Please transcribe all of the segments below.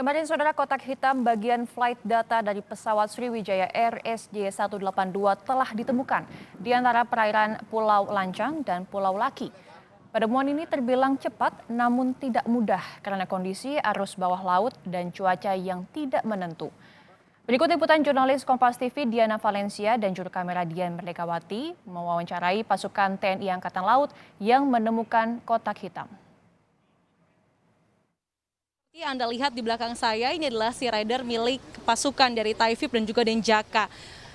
Kemarin saudara kotak hitam bagian flight data dari pesawat Sriwijaya Air SJ182 telah ditemukan di antara perairan Pulau Lancang dan Pulau Laki. Penemuan ini terbilang cepat namun tidak mudah karena kondisi arus bawah laut dan cuaca yang tidak menentu. Berikut liputan jurnalis Kompas TV Diana Valencia dan juru kamera Dian Merdekawati mewawancarai pasukan TNI Angkatan Laut yang menemukan kotak hitam. Seperti Anda lihat di belakang saya, ini adalah Sea Rider milik pasukan dari Taifib dan juga Denjaka.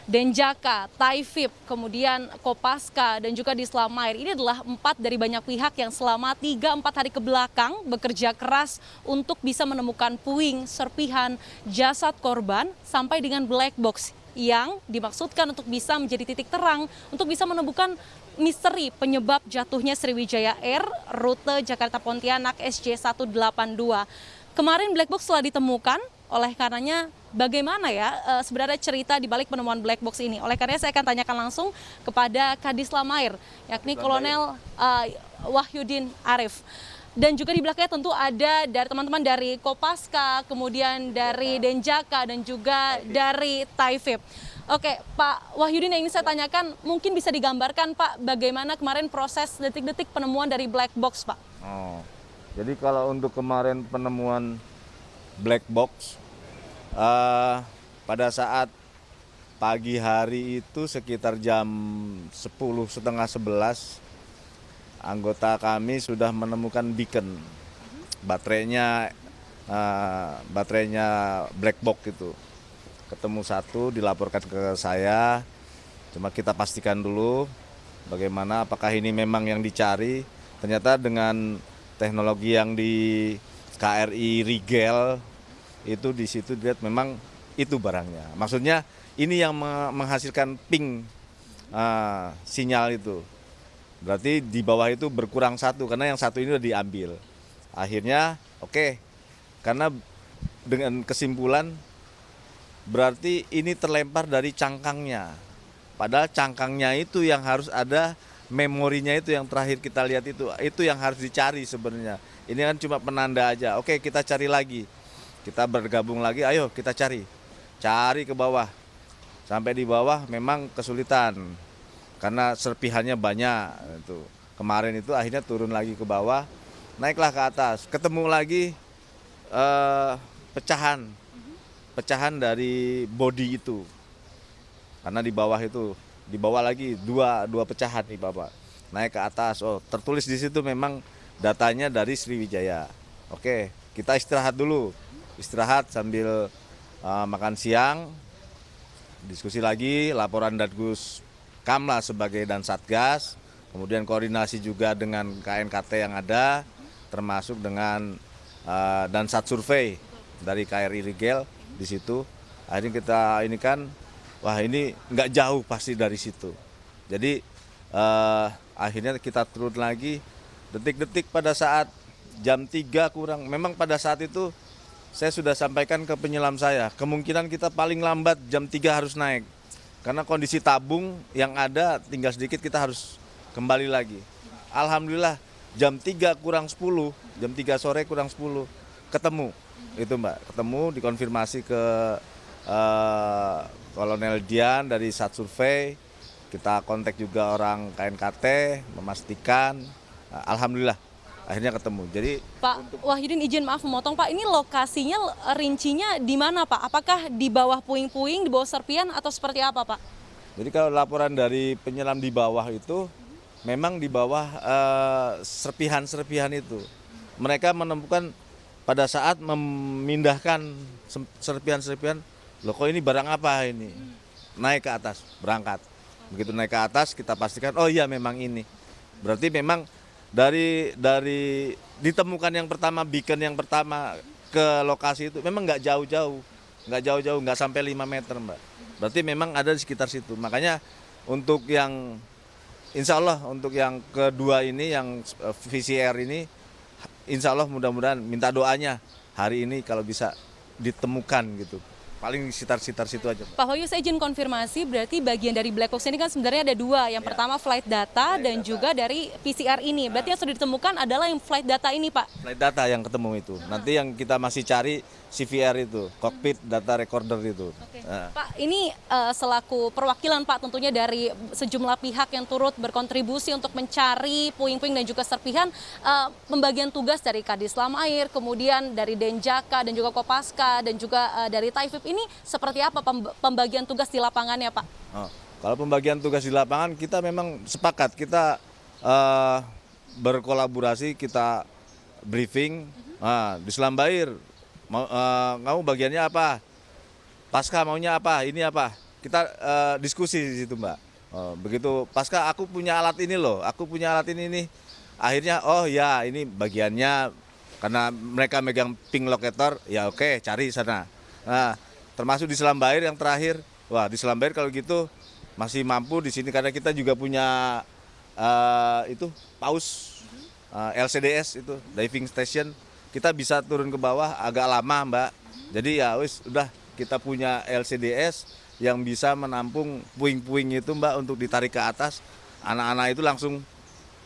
Denjaka, Taifib, kemudian Kopaska, dan juga di Selam Air. Ini adalah 4 dari banyak pihak yang selama 3-4 hari ke belakang bekerja keras untuk bisa menemukan puing, serpihan, jasad korban sampai dengan black box yang dimaksudkan untuk bisa menjadi titik terang, untuk bisa menemukan misteri penyebab jatuhnya Sriwijaya Air rute Jakarta-Pontianak SJ182. Kemarin black box telah ditemukan, oleh karenanya bagaimana ya sebenarnya cerita di balik penemuan black box ini. Oleh karenanya saya akan tanyakan langsung kepada Kadis Selam Air, yakni Kolonel Wahyudin Arif. Dan juga di belakangnya tentu ada dari teman-teman dari Kopaska, kemudian dari Denjaka dan juga dari Taifib. Oke, Pak Wahyudin, yang ini saya tanyakan, mungkin bisa digambarkan Pak bagaimana kemarin proses detik-detik penemuan dari black box, Pak? Jadi kalau untuk kemarin penemuan black box, pada saat pagi hari itu sekitar jam 10, setengah 11, anggota kami sudah menemukan beacon, baterainya black box itu. Ketemu satu, dilaporkan ke saya, cuma kita pastikan dulu bagaimana, apakah ini memang yang dicari. Ternyata dengan teknologi yang di KRI Rigel itu di situ dilihat memang itu barangnya. Maksudnya ini yang menghasilkan ping sinyal itu. Berarti di bawah itu berkurang satu karena yang satu ini udah diambil. Akhirnya oke, karena dengan kesimpulan berarti ini terlempar dari cangkangnya. Padahal cangkangnya itu yang harus ada, memorinya itu yang terakhir kita lihat itu yang harus dicari sebenarnya. Ini kan cuma penanda aja. Oke, kita cari lagi. Kita bergabung lagi, ayo kita cari. Cari ke bawah. Sampai di bawah memang kesulitan. Karena serpihannya banyak itu. Kemarin itu akhirnya turun lagi ke bawah, naiklah ke atas. Ketemu lagi pecahan dari bodi itu. Karena di bawah itu, di bawah lagi dua pecahan nih Bapak. Naik ke atas, tertulis di situ memang datanya dari Sriwijaya. Oke, kita istirahat dulu. Istirahat sambil makan siang, diskusi lagi, laporan Datgus Kamla sebagai dan Satgas, kemudian koordinasi juga dengan KNKT yang ada, termasuk dengan dan Sat Survei dari KRI Rigel di situ. Akhirnya kita ini kan, wah ini nggak jauh pasti dari situ. Jadi akhirnya kita turun lagi, detik-detik pada saat jam 3 kurang. Memang pada saat itu saya sudah sampaikan ke penyelam saya, kemungkinan kita paling lambat jam 3 harus naik. Karena kondisi tabung yang ada tinggal sedikit, kita harus kembali lagi. Alhamdulillah jam 3 kurang 10, jam 3 sore kurang 10, ketemu. Itu Mbak, ketemu, dikonfirmasi ke Kolonel Dian dari Sat Survei, kita kontak juga orang KNKT, memastikan, alhamdulillah akhirnya ketemu. Jadi Pak Wahyudin, izin maaf memotong Pak, ini lokasinya rincinya di mana Pak? Apakah di bawah puing-puing, di bawah serpian atau seperti apa Pak? Jadi kalau laporan dari penyelam di bawah itu, memang di bawah serpihan-serpihan itu. Mereka menemukan pada saat memindahkan serpihan-serpihan, loh kok ini barang apa ini? Naik ke atas, berangkat. Begitu naik ke atas kita pastikan, oh iya memang ini. Berarti memang dari ditemukan yang pertama, beacon yang pertama ke lokasi itu memang nggak jauh-jauh, nggak sampai 5 meter Mbak. Berarti memang ada di sekitar situ. Makanya untuk yang insya Allah untuk yang kedua ini, yang VCR ini, insya Allah mudah-mudahan minta doanya hari ini kalau bisa ditemukan gitu. paling sekitar situ aja, Mbak. Pak Wahyu, saya izin konfirmasi, berarti bagian dari black box ini kan sebenarnya ada dua. Yang pertama flight data dan juga dari PCR ini. Berarti yang sudah ditemukan adalah yang flight data ini, Pak? Flight data yang ketemu itu. Nanti yang kita masih cari CVR itu, cockpit data recorder itu. Oke. Pak, ini selaku perwakilan Pak tentunya dari sejumlah pihak yang turut berkontribusi untuk mencari puing-puing dan juga serpihan, pembagian tugas dari Kadislam Air, kemudian dari Denjaka dan juga Kopaska dan juga dari TAIFIP ini seperti apa pembagian tugas di lapangannya, Pak? Oh, kalau pembagian tugas di lapangan kita memang sepakat, kita berkolaborasi, kita briefing. Di Selambair kamu bagiannya apa? Pasca maunya apa? Ini apa? Kita diskusi di situ, Mbak. Begitu Pasca aku punya alat ini loh, aku punya alat ini nih. Akhirnya oh ya ini bagiannya karena mereka megang ping locator, ya oke, cari sana. Nah, termasuk di Selambair yang terakhir. Wah, di Selambair kalau gitu masih mampu di sini karena kita juga punya itu PAUS LCDS itu diving station. Kita bisa turun ke bawah agak lama, Mbak. Jadi ya wis udah kita punya LCDS yang bisa menampung puing-puing itu, Mbak, untuk ditarik ke atas. Anak-anak itu langsung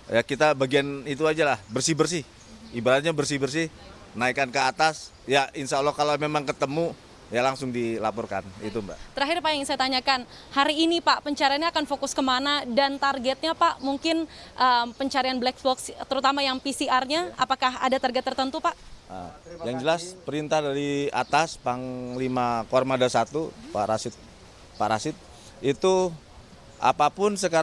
ya kita bagian itu aja lah, bersih-bersih. Ibaratnya bersih-bersih, naikkan ke atas. Ya insya Allah kalau memang ketemu ya langsung dilaporkan itu, Mbak. Terakhir Pak yang saya tanyakan, hari ini Pak pencariannya akan fokus kemana dan targetnya Pak mungkin pencarian black box terutama yang PCR-nya apakah ada target tertentu Pak? Yang jelas perintah dari atas Panglima Kormada 1 Pak Rasid itu apapun sekarang